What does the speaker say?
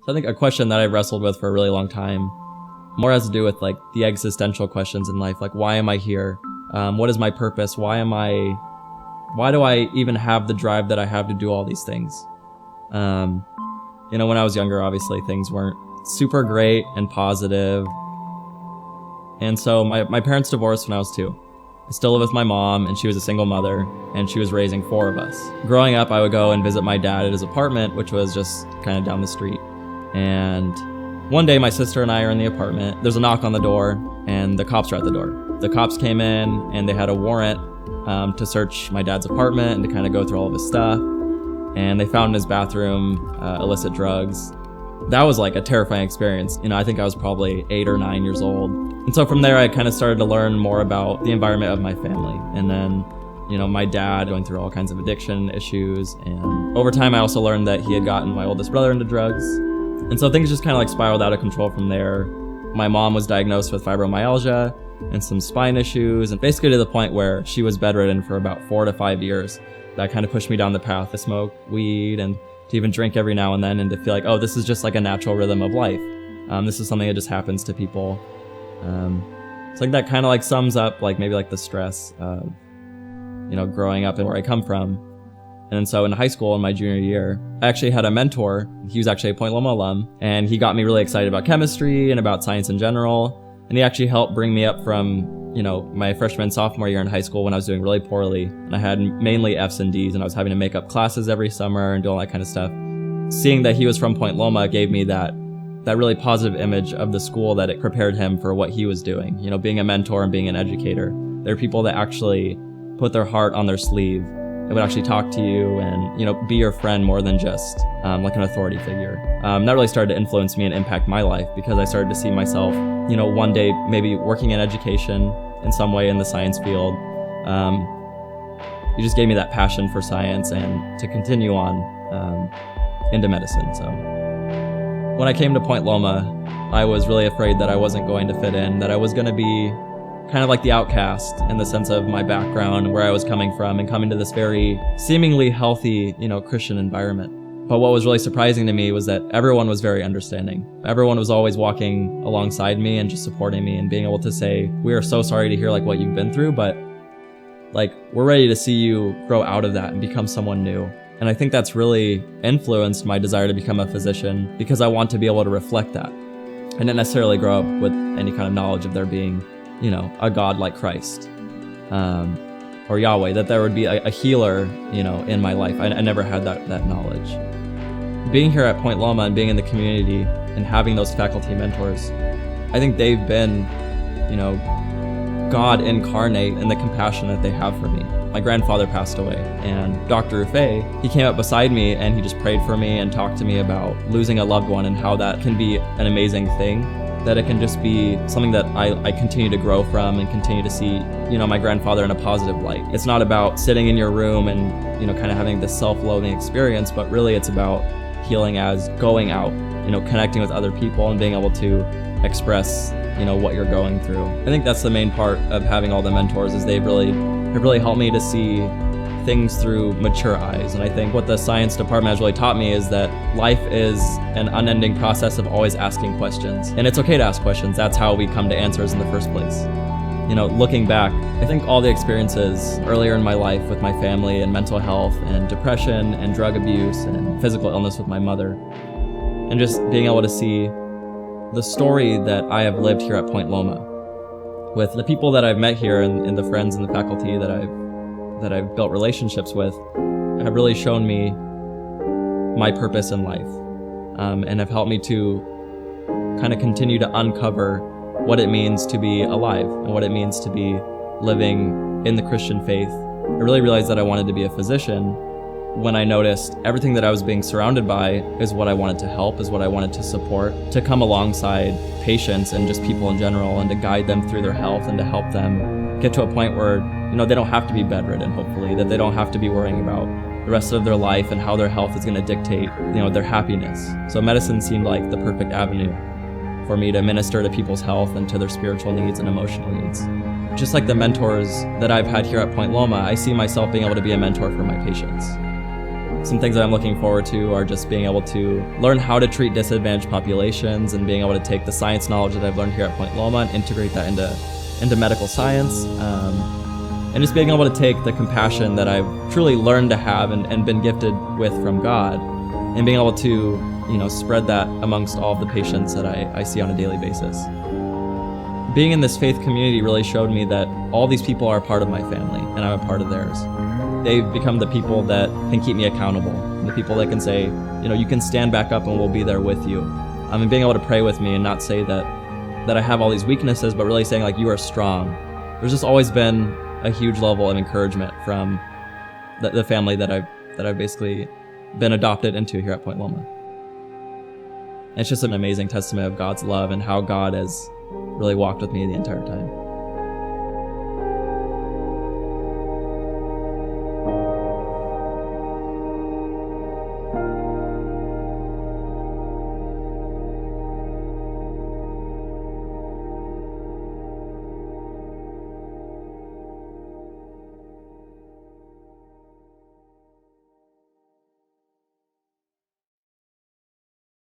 I think a question that I wrestled with for a really long time more has to do with like the existential questions in life. Like, why am I here? What is my purpose? Why do I even have the drive that I have to do all these things? When I was younger, obviously things weren't super great and positive. And so my parents divorced when I was 2. I still live with my mom, and she was a single mother, and she was raising 4 of us. Growing up, I would go and visit my dad at his apartment, which was just kind of down the street. And one day, my sister and I are in the apartment. There's a knock on the door, and the cops are at the door. The cops came in, and they had a warrant to search my dad's apartment and to kind of go through all of his stuff. And they found in his bathroom illicit drugs. That was like a terrifying experience. I think I was probably 8 or 9 years old. And so from there, I kind of started to learn more about the environment of my family. And then, my dad going through all kinds of addiction issues. And over time, I also learned that he had gotten my oldest brother into drugs. And so things just kind of like spiraled out of control from there. My mom was diagnosed with fibromyalgia and some spine issues, and basically to the point where she was bedridden for about 4 to 5 years. That kind of pushed me down the path to smoke weed and to even drink every now and then, and to feel like, oh, this is just like a natural rhythm of life. This is something that just happens to people. So like that kind of like sums up like maybe like the stress of, growing up and where I come from. And so in high school, in my junior year, I actually had a mentor. He was actually a Point Loma alum, and he got me really excited about chemistry and about science in general. And he actually helped bring me up from, my freshman, sophomore year in high school when I was doing really poorly. And I had mainly F's and D's, and I was having to make up classes every summer and do all that kind of stuff. Seeing that he was from Point Loma gave me that really positive image of the school, that it prepared him for what he was doing. Being a mentor and being an educator. There are people that actually put their heart on their sleeve. It would actually talk to you and, be your friend more than just like an authority figure. That really started to influence me and impact my life, because I started to see myself, one day maybe working in education in some way in the science field. He just gave me that passion for science and to continue on into medicine. So when I came to Point Loma, I was really afraid that I wasn't going to fit in, that I was going to be kind of like the outcast in the sense of my background and where I was coming from, and coming to this very seemingly healthy, Christian environment. But what was really surprising to me was that everyone was very understanding. Everyone was always walking alongside me and just supporting me and being able to say, we are so sorry to hear like what you've been through, but like we're ready to see you grow out of that and become someone new. And I think that's really influenced my desire to become a physician, because I want to be able to reflect that. I didn't necessarily grow up with any kind of knowledge of there being a God like Christ, or Yahweh, that there would be a healer, in my life. I never had that knowledge. Being here at Point Loma and being in the community and having those faculty mentors, I think they've been, God incarnate in the compassion that they have for me. My grandfather passed away, and Dr. Rufe, he came up beside me and he just prayed for me and talked to me about losing a loved one and how that can be an amazing thing. That it can just be something that I continue to grow from and continue to see, my grandfather in a positive light. It's not about sitting in your room and, kind of having this self-loathing experience, but really it's about healing as going out, connecting with other people and being able to express, what you're going through. I think that's the main part of having all the mentors, is they've really helped me to see things through mature eyes. And I think what the science department has really taught me is that life is an unending process of always asking questions. And it's okay to ask questions. That's how we come to answers in the first place. Looking back, I think all the experiences earlier in my life with my family and mental health and depression and drug abuse and physical illness with my mother, and just being able to see the story that I have lived here at Point Loma with the people that I've met here and the friends and the faculty that I've built relationships with, have really shown me my purpose in life, and have helped me to kind of continue to uncover what it means to be alive and what it means to be living in the Christian faith. I really realized that I wanted to be a physician when I noticed everything that I was being surrounded by is what I wanted to help, is what I wanted to support, to come alongside patients and just people in general, and to guide them through their health and to help them get to a point where they don't have to be bedridden, hopefully, that they don't have to be worrying about the rest of their life and how their health is going to dictate, their happiness. So medicine seemed like the perfect avenue for me to minister to people's health and to their spiritual needs and emotional needs. Just like the mentors that I've had here at Point Loma, I see myself being able to be a mentor for my patients. Some things that I'm looking forward to are just being able to learn how to treat disadvantaged populations and being able to take the science knowledge that I've learned here at Point Loma and integrate that into medical science. And just being able to take the compassion that I've truly learned to have and been gifted with from God, and being able to, spread that amongst all of the patients that I see on a daily basis. Being in this faith community really showed me that all these people are a part of my family, and I'm a part of theirs. They've become the people that can keep me accountable, the people that can say, you can stand back up and we'll be there with you. And being able to pray with me and not say that I have all these weaknesses, but really saying, like, you are strong. There's just always been a huge level of encouragement from the family that I've basically been adopted into here at Point Loma. And it's just an amazing testament of God's love and how God has really walked with me the entire time.